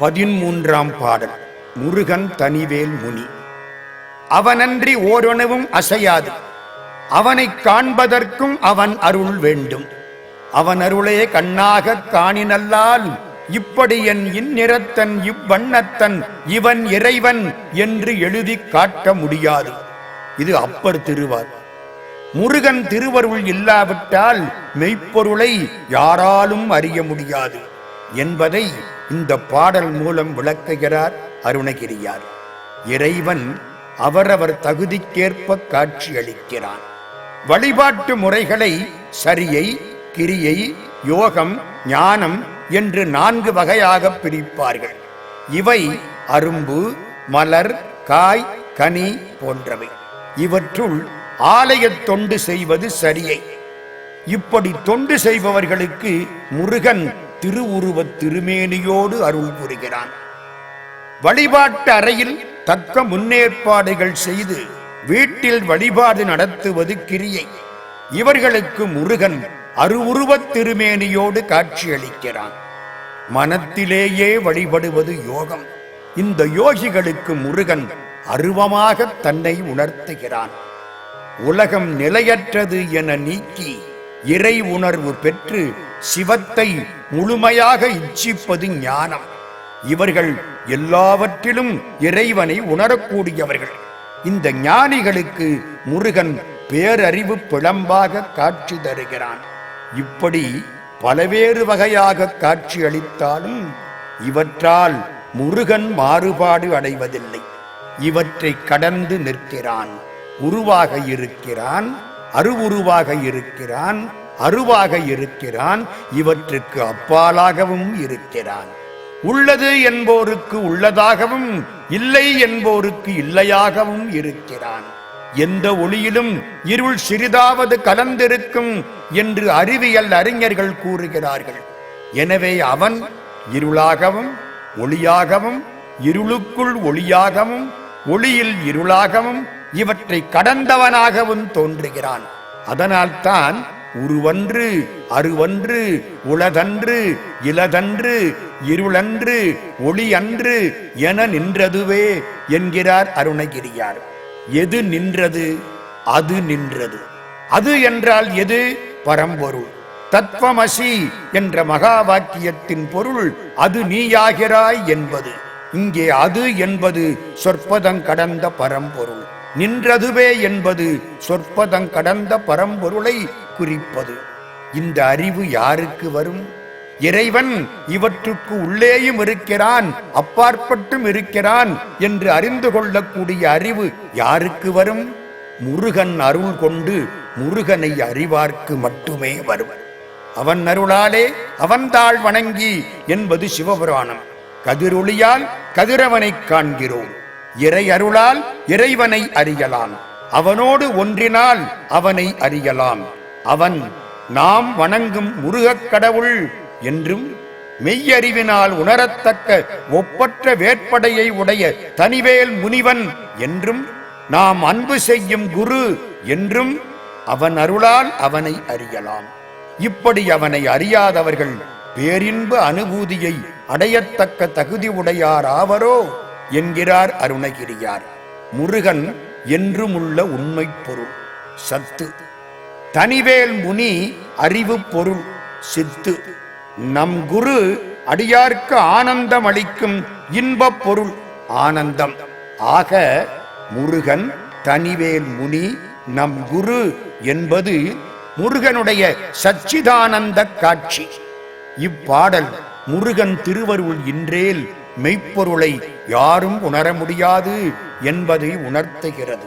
13ஆம் பாடல். முருகன் தனிவேல் முனி. அவனன்றி ஓரணுவும் அசையாது, அவனைக் காண்பதற்கும் அவன் அருள் வேண்டும். அவன் அருளே கண்ணாகக் காணினல்லால், இப்படி என் இந்நிறத்தன் இவ்வண்ணத்தன் இவன் இறைவன் என்று எழுதிக் காட்ட முடியாது. இது அப்பர் திருவார். முருகன் திருவருள் இல்லாவிட்டால் மெய்ப்பொருளை யாராலும் அறிய முடியாது என்பதை இந்த பாடல் மூலம் விளக்குகிறார் அருணகிரியார். இறைவன் அவரவர் தகுதிக்கேற்ப காட்சியளிக்கிறான். வழிபாட்டு முறைகளை சரியை, கிரியை, யோகம், ஞானம் என்று 4 வகையாக பிரிப்பார்கள். இவை அரும்பு, மலர், காய், கனி போன்றவை. இவற்றுள் ஆலயத் தொண்டு செய்வது சரியை. இப்படி தொண்டு செய்பவர்களுக்கு முருகன் திருவுருவத் திருமேனியோடு அருள் புரிகிறான். வழிபாட்டு அறையில் தக்க முன்னேற்பாடுகள் செய்து வீட்டில் வழிபாடு நடத்துவது கிரியை. இவர்களுக்கு முருகன் அருவுருவத் திருமேனியோடு காட்சியளிக்கிறான். மனத்திலேயே வழிபடுவது யோகம். இந்த யோகிகளுக்கு முருகன் அருவமாக தன்னை உணர்த்துகிறான். உலகம் நிலையற்றது என நீக்கி இறை உணர்வு பெற்று சிவத்தை முழுமையாக இச்சிப்பது ஞானம். இவர்கள் எல்லாவற்றிலும் இறைவனை உணரக்கூடியவர்கள். இந்த ஞானிகளுக்கு முருகன் பேரறிவு பிளம்பாக காட்சி தருகிறான். இப்படி பலவேறு வகையாக காட்சி அளித்தாலும் இவற்றால் முருகன் மாறுபாடு அடைவதில்லை. இவற்றை கடந்து நிற்கிறான். உருவாக இருக்கிறான், அருவுருவாக இருக்கிறான், அருவாக இருக்கிறான், இவற்றுக்கு அப்பாலாகவும் இருக்கிறான். உள்ளது என்போருக்கு உள்ளதாகவும், இல்லை என்போருக்கு இல்லையாகவும் இருக்கிறான். எந்த ஒளியிலும் இருள் சிறிதாவது கலந்திருக்கும் என்று அறிவியல் அறிஞர்கள் கூறுகிறார்கள். எனவே அவன் இருளாகவும் ஒளியாகவும், இருளுக்குள் ஒளியாகவும், ஒளியில் இருளாகவும், இவற்றை கடந்தவனாகவும் தோன்றுகிறான். அதனால்தான் உருவன்று, அருவன்று, உளதன்று, இலதன்று, இருளன்று, ஒளி அன்று என நின்றதுவே என்கிறார் அருணகிரியார். எது நின்றது? அது நின்றது. அது என்றால் எது? பரம்பொருள். தத்வமசி என்ற மகா வாக்கியத்தின் பொருள் அது நீயாகிறாய் என்பது. இங்கே அது என்பது சொற்பதங் கடந்த பரம்பொருள். நின்றதுவே என்பது சொற்பதங் கடந்த பரம்பொருளை குறிப்பது. இந்த அறிவு யாருக்கு வரும்? இறைவன் இவற்றுக்கு உள்ளேயும் இருக்கிறான், அப்பாற்பட்டும் இருக்கிறான் என்று அறிந்து கொள்ளக்கூடிய அறிவு யாருக்கு வரும்? முருகன் அருள் கொண்டு முருகனை அறிவார்க்கு மட்டுமே வரும். அவன் அருளாலே அவன்தாள் வணங்கி என்பது சிவபுராணம். கதிரொளியால் கதிரவனைக் காண்கிறோம். இறை அருளால் இறைவனை அறியலாம். அவனோடு ஒன்றினால் அவனை அறியலாம். அவன் நாம் வணங்கும் முருகக் கடவுள் என்றும், மெய்யறிவினால் உணரத்தக்க ஒப்பற்ற வேட்படையை உடைய தனிவேல் முனிவன் என்றும், நாம் அன்பு செய்யும் குரு என்றும், அவன் அருளால் அவனை அறியலாம். இப்படி அவனை அறியாதவர்கள் பேரின்ப அனுபூதியை அடையத்தக்க தகுதி உடையார் ஆவரோ என்கிறார் அருணகிரியார். முருகன் என்றுமுள்ள உண்மை பொருள், சத்து. தனிவேல் முனி அறிவு பொருள், சித்து. நம் குரு அடியார்க்கு ஆனந்தம் அளிக்கும் இன்பப் பொருள், ஆனந்தம். ஆக முருகன் தனிவேல் முனி நம் குரு என்பது முருகனுடைய சச்சிதானந்த காட்சி. இப்பாடல் முருகன் திருவருள் இன்றேல் மெய்ப்பொருளை யாரும் உணர முடியாது என்பதை உணர்த்துகிறது.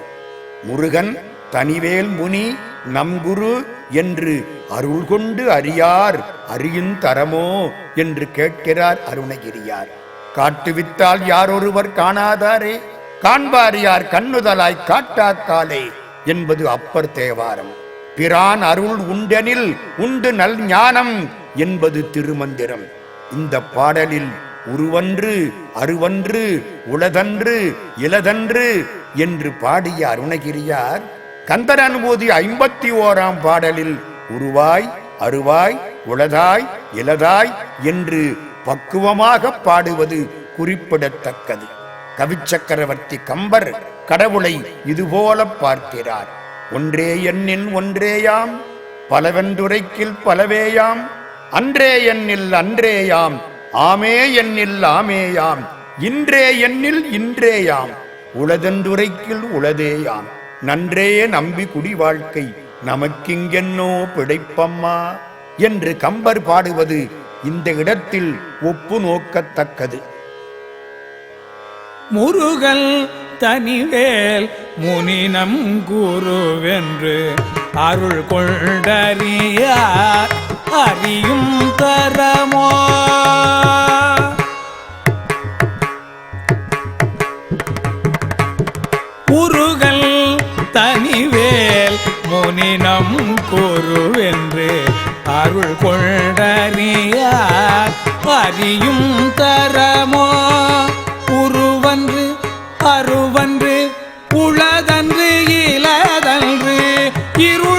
முருகன் தனிவேல் முனி நம் குரு என்று அருள் கொண்டு அறியார் அறியும் தரமோ என்று கேட்கிறார் அருணகிரியார். காட்டுவித்தால் யாரொருவர் காணாதாரே, காண்பார் யார் கண்ணுதலாய் காட்டாக்காலே என்பது அப்பர் தேவாரம். பிரான் அருள் உண்டெனில் உண்டு நல் ஞானம் என்பது திருமந்திரம். இந்த பாடலில் உருவன்று, அருவன்று, உளதன்று, இலதன்று என்று பாடிய அருணகிரியார் கந்தர் அனுபூதி 51ஆம் பாடலில் உருவாய், அருவாய், உளதாய், இலதாய் என்று பக்குவமாக பாடுவது குறிப்பிடத்தக்கது. கவிச்சக்கரவர்த்தி கம்பர் கடவுளை இதுபோல பார்க்கிறார். ஒன்றே எண்ணில் ஒன்றேயாம், பலவென்றுரைக்கில் பலவேயாம், அன்றே எண்ணில் அன்றேயாம், ஆமே எண்ணில் ஆமேயாம், இன்றே எண்ணில் இன்றேயாம், உளதென்றுரைக்கில் உளதேயாம், நன்றே நம்பி குடி வாழ்க்கை நமக்கிங்கென்னோ பிழைப்பம்மா என்று கம்பர் பாடுவது இந்த இடத்தில் ஒப்பு நோக்கத்தக்கது. முருகல் தனிவேல் முனினம் குருவென்று அருள் கொண்டறியார் அறியும் தரமோ. முருகல் தனிவேல் முனினம் குருவென்று அருள் கொண்டறியார் அறியும் தரமோ. உருவன்று அருவன்று உளதன்று இலதன்று இரு